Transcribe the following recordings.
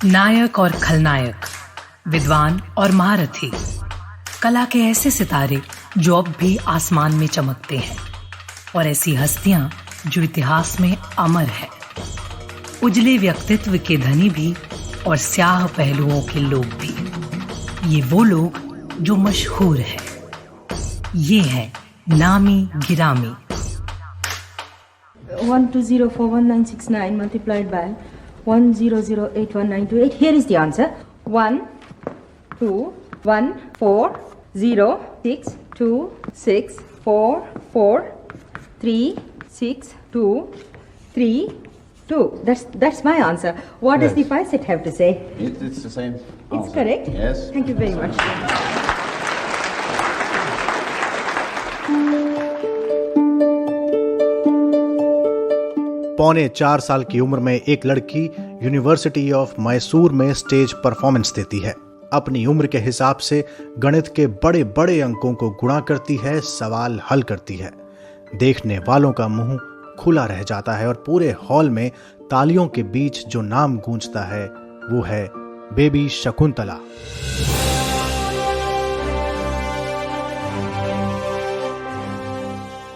नायक और खलनायक, विद्वान और महारथी, कला के ऐसे सितारे जो अब भी आसमान में चमकते हैं, और ऐसी हस्तियां जो इतिहास में अमर है। उजले व्यक्तित्व के धनी भी और स्याह पहलुओं के लोग भी। ये वो लोग जो मशहूर हैं। ये है नामी गिरामी। 12041969 multiplied by 1008192. Here is the answer. 12146264432. That's my answer. What does the 5 set have to say? It's the same. It's correct? Yes. Thank you very much. पौने 4 साल की उम्र में एक लड़की यूनिवर्सिटी ऑफ मैसूर में स्टेज परफॉर्मेंस देती है। अपनी उम्र के हिसाब से गणित के बड़े बड़े अंकों को गुणा करती है, सवाल हल करती है। देखने वालों का मुंह खुला रह जाता है और पूरे हॉल में तालियों के बीच जो नाम गूंजता है वो है बेबी शकुंतला।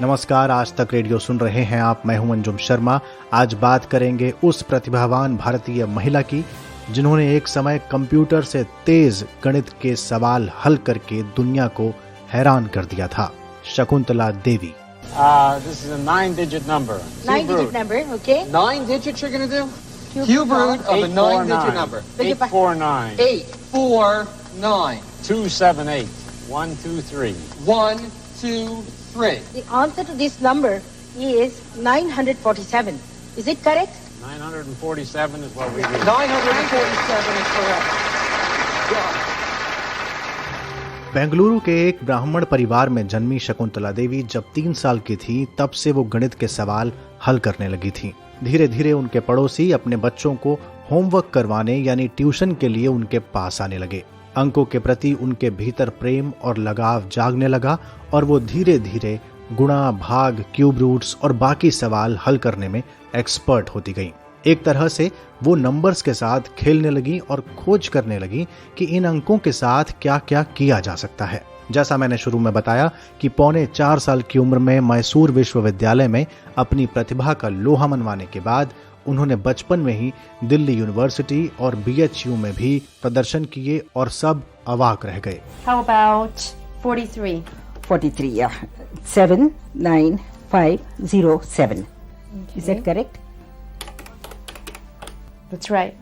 नमस्कार, आज तक रेडियो सुन रहे हैं आप। मैं हूं अंजुम शर्मा। आज बात करेंगे उस प्रतिभावान भारतीय महिला की जिन्होंने एक समय कंप्यूटर से तेज गणित के सवाल हल करके दुनिया को हैरान कर दिया था, Shakuntala Devi. This is a 9-digit number. 9-digit number, okay. 9 digits you're going to do? Cube root of a 9-digit number. 849. 849. 278. 123. 1, 2, 3. The answer to this number is 947. Is it correct? 947 is what we do. 947 is correct. Bengaluru के एक ब्राह्मण परिवार में जन्मी शकुंतला देवी जब 3 साल की थी तब से वो गणित के सवाल हल करने लगी थी। धीरे धीरे उनके पड़ोसी अपने बच्चों को होमवर्क करवाने यानी ट्यूशन के लिए उनके पास आने लगे। अंकों के प्रति उनके भीतर प्रेम और लगाव जागने लगा और वो धीरे धीरे गुणा, भाग, क्यूब रूट्स और बाकी सवाल हल करने में एक्सपर्ट होती गई। एक तरह से वो नंबर्स के साथ खेलने लगी और खोज करने लगी कि इन अंकों के साथ क्या क्या किया जा सकता है। जैसा मैंने शुरू में बताया कि पौने 4 साल की उम्र में मैसूर विश्वविद्यालय में अपनी प्रतिभा का लोहा मनवाने के बाद उन्होंने बचपन में ही दिल्ली यूनिवर्सिटी और BHU में भी प्रदर्शन किए और सब अवाक रह गए। How about 43? 43, yeah. 79507. Is that correct? That's right.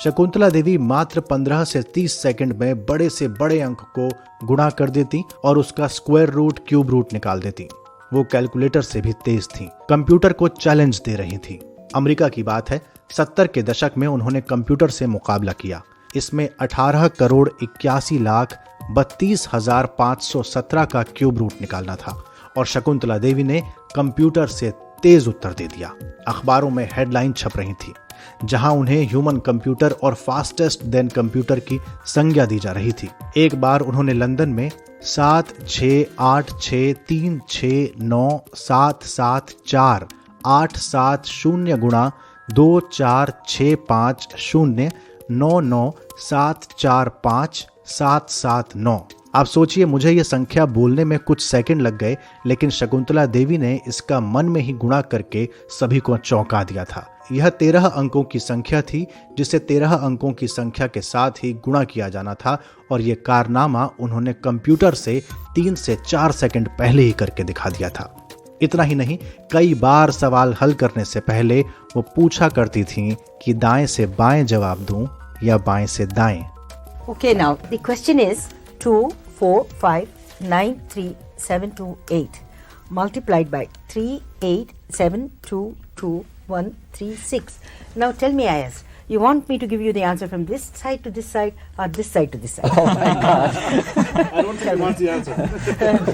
Shakuntala Devi मात्र 15 से 30 सेकंड में बड़े से बड़े अंक को गुणा कर देती और उसका स्क्वायर रूट, क्यूब रूट निकाल देती। वो कैलकुलेटर से भी तेज थी, कंप्यूटर को चैलेंज दे रही थी। अमेरिका की बात है, 70 के दशक में उन्होंने कंप्यूटर से मुकाबला किया। इसमें 18,81,32,517 का क्यूब रूट निकालना था और शकुंतला देवी ने कंप्यूटर से तेज उत्तर दे दिया। अखबारों में हेडलाइन छप रही थी जहां उन्हें ह्यूमन कंप्यूटर और फास्टेस्ट देन कंप्यूटर की संज्ञा दी जा रही थी। एक बार उन्होंने लंदन में 76869774870 गुणा 2465099745779। आप सोचिए, मुझे ये संख्या बोलने में कुछ सेकंड लग गए, लेकिन शकुंतला देवी ने इसका मन में ही गुणा करके सभी को चौंका दिया था। यह 13 अंकों की संख्या थी जिसे 13 अंकों की संख्या के साथ ही गुणा किया जाना था और ये कारनामा उन्होंने कंप्यूटर से 3 से 4 सेकंड पहले ही करके दिखा दिया था। इतना ही नहीं, कई बार सवाल हल करने से पहले वो पूछा करती थीं कि दाएं से बाएं जवाब दूं या बाएं से दाएं। Okay, now the question is 245933728 multiplied by 38722136. Now tell me, Ayaz, you want me to give you the answer from this side to this side or this side to this side? Oh my God! I don't think he wants the answer.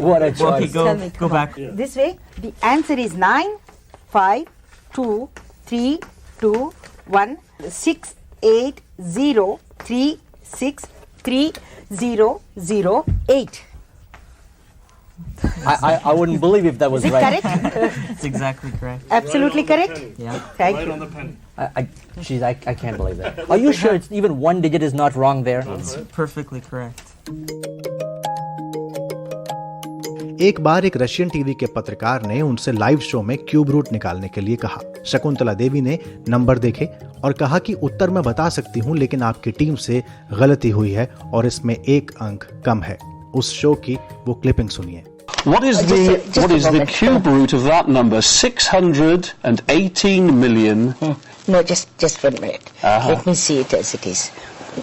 What a choice! Tell me, Go come back. on. This way. The answer is 952321680363008. I wouldn't believe if that was Is it right. correct? It's exactly correct. Absolutely correct? Yeah. Thank Right you. on the penny. I can't believe that. Are you sure it's even one digit is not wrong there? It's perfectly correct. एक बार एक Russian TV के पत्रकार ने उनसे live show में cube root निकालने के लिए कहा। शकुंतला देवी ने नंबर देखे और कहा कि उत्तर मैं बता सकती हूँ, लेकिन आपकी टीम से गलती हुई है और इसमें एक अंक कम है। उस शो की वो क्लिपिंग सुनिए। What is the cube root of that number? 618 million. No, just 1 minute. Let me see it as it is.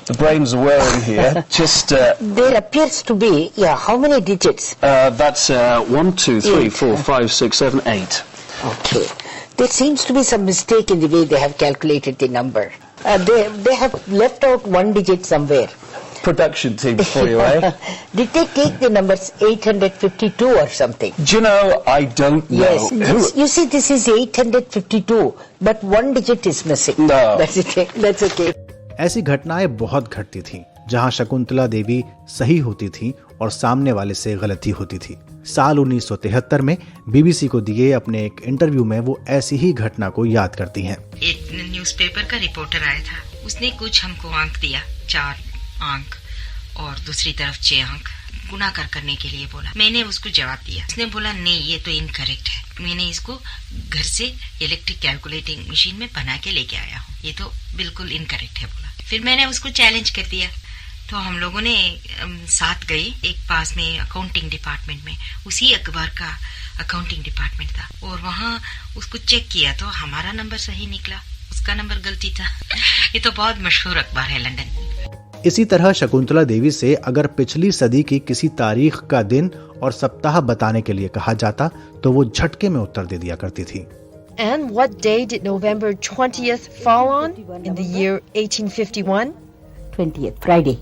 The brains are whirring here. Just There appears to be, how many digits? that's 1, 2, 3, 4, 5, 6, 7, 8. Okay. There seems to be some mistake in the way they have calculated the number. They have left out one digit somewhere. Production team for you, eh? Did they take the numbers 852 or something? Do you know? I don't know. Yes. You see, this is 852, but one digit is missing. No. That's okay. That's okay. ऐसी घटनाएं बहुत घटती थीं, जहां शकुंतला देवी सही होती थीं और सामने वाले से गलती होती थी। साल 1973 में बीबीसी को दिए अपने एक इंटरव्यू में वो ऐसी ही घटना को याद करती हैं। एक न्यूज़पेपर का रिपोर्टर आया था, उसने कुछ हमको अंक दिया, 4 अंक और दूसरी तरफ 6 अंक गुणा करने के लिए बोला। मैंने उसको जवाब दिया, उसने बोला नहीं ये तो इनकरेक्ट है, मैंने इसको घर से इलेक्ट्रिक कैलकुलेटिंग मशीन में बना के लेके आया हूँ, ये तो बिल्कुल इनकरेक्ट है बोला। फिर मैंने उसको चैलेंज कर दिया, तो हम लोगों ने साथ गए एक पास में अकाउंटिंग डिपार्टमेंट में, उसी अखबार का अकाउंटिंग डिपार्टमेंट था, और वहाँ उसको चेक किया तो हमारा नंबर सही निकला, उसका नंबर गलती था। ये तो बहुत मशहूर अखबार है लंदन। इसी तरह शकुंतला देवी से अगर पिछली सदी की किसी तारीख का दिन और सप्ताह बताने के लिए कहा जाता तो वो झटके में उत्तर दे दिया करती थी। And what day did November 20th fall on in the year 1851? 20th, Friday.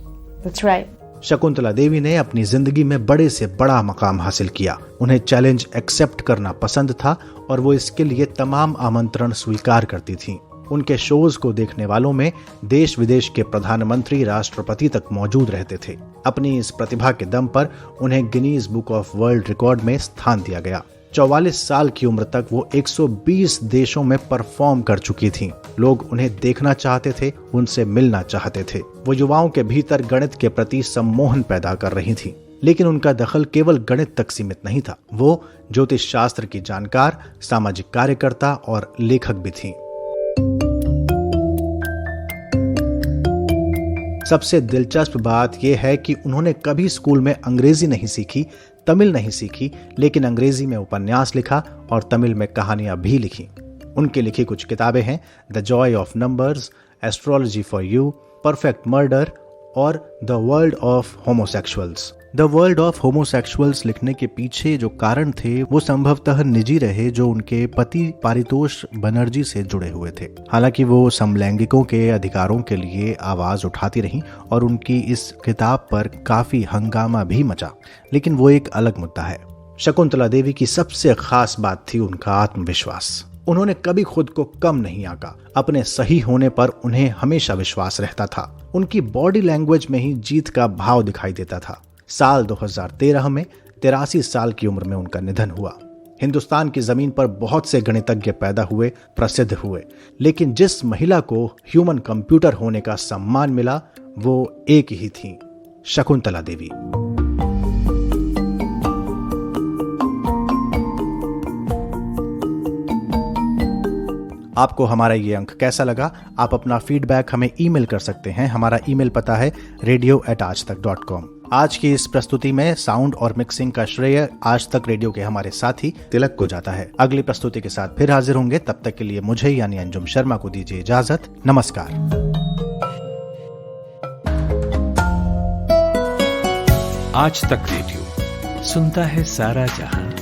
That's right. Shakuntala Devi ने अपनी जिंदगी में बड़े से बड़ा मकाम हासिल किया। उन्हें चैलेंज एक्सेप्ट करना पसंद था और वो इसके लिए तमाम आमंत्रण स्वीकार करती थीं। उनके शोज को देखने वालों में देश विदेश के प्रधानमंत्री, राष्ट्रपति तक मौजूद रहते थे। अपनी इस प्रतिभा के दम पर उन्हें Guinness book of world record में स्थान दिया गया। 44 साल की उम्र तक वो 120 देशों में परफॉर्म कर चुकी थीं। लोग उन्हें देखना चाहते थे, उनसे मिलना चाहते थे। वो युवाओं के भीतर गणित के प्रति सम्मोहन पैदा कर रही थीं। लेकिन उनका दखल केवल गणित तक सीमित नहीं था। वो ज्योतिष शास्त्र की जानकार, सामाजिक कार्यकर्ता और लेखक भी थीं। सबसे दिलचस्प बात यह है कि उन्होंने कभी स्कूल में अंग्रेजी नहीं सीखी, तमिल नहीं सीखी, लेकिन अंग्रेजी में उपन्यास लिखा और तमिल में कहानियां भी लिखी। उनकी लिखी कुछ किताबें हैं the joy of numbers, astrology for you, perfect murder और the world of homosexuals. The world of homosexuals लिखने के पीछे जो कारण थे वो संभवतः निजी रहे, जो उनके पति पारितोष बनर्जी से जुड़े हुए थे। हालांकि वो समलैंगिकों के अधिकारों के लिए आवाज उठाती रहीं और उनकी इस किताब पर काफी हंगामा भी मचा, लेकिन वो एक अलग मुद्दा है। शकुंतला देवी की सबसे खास बात थी उनका आत्मविश्वास। उन्होंने कभी खुद को कम नहीं आंका। अपने सही होने पर उन्हें हमेशा विश्वास रहता था। उनकी बॉडी लैंग्वेज में ही जीत का भाव दिखाई देता था। साल 2013 में 83 साल की उम्र में उनका निधन हुआ। हिंदुस्तान की जमीन पर बहुत से गणितज्ञ पैदा हुए, प्रसिद्ध हुए, लेकिन जिस महिला को ह्यूमन कंप्यूटर होने का सम्मान मिला वो एक ही थी, शकुंतला देवी। आपको हमारा ये अंक कैसा लगा? आप अपना फीडबैक हमें ईमेल कर सकते हैं। हमारा ईमेल पता है radio@aajtak.com। आज की इस प्रस्तुति में साउंड और मिक्सिंग का श्रेय आज तक रेडियो के हमारे साथी तिलक को जाता है। अगली प्रस्तुति के साथ फिर हाजिर होंगे। तब तक के लिए मुझे यानी अंजुम शर्मा को दीजिए इजाजत। नमस्कार। आज तक रेडियो सुनता है सारा जहां।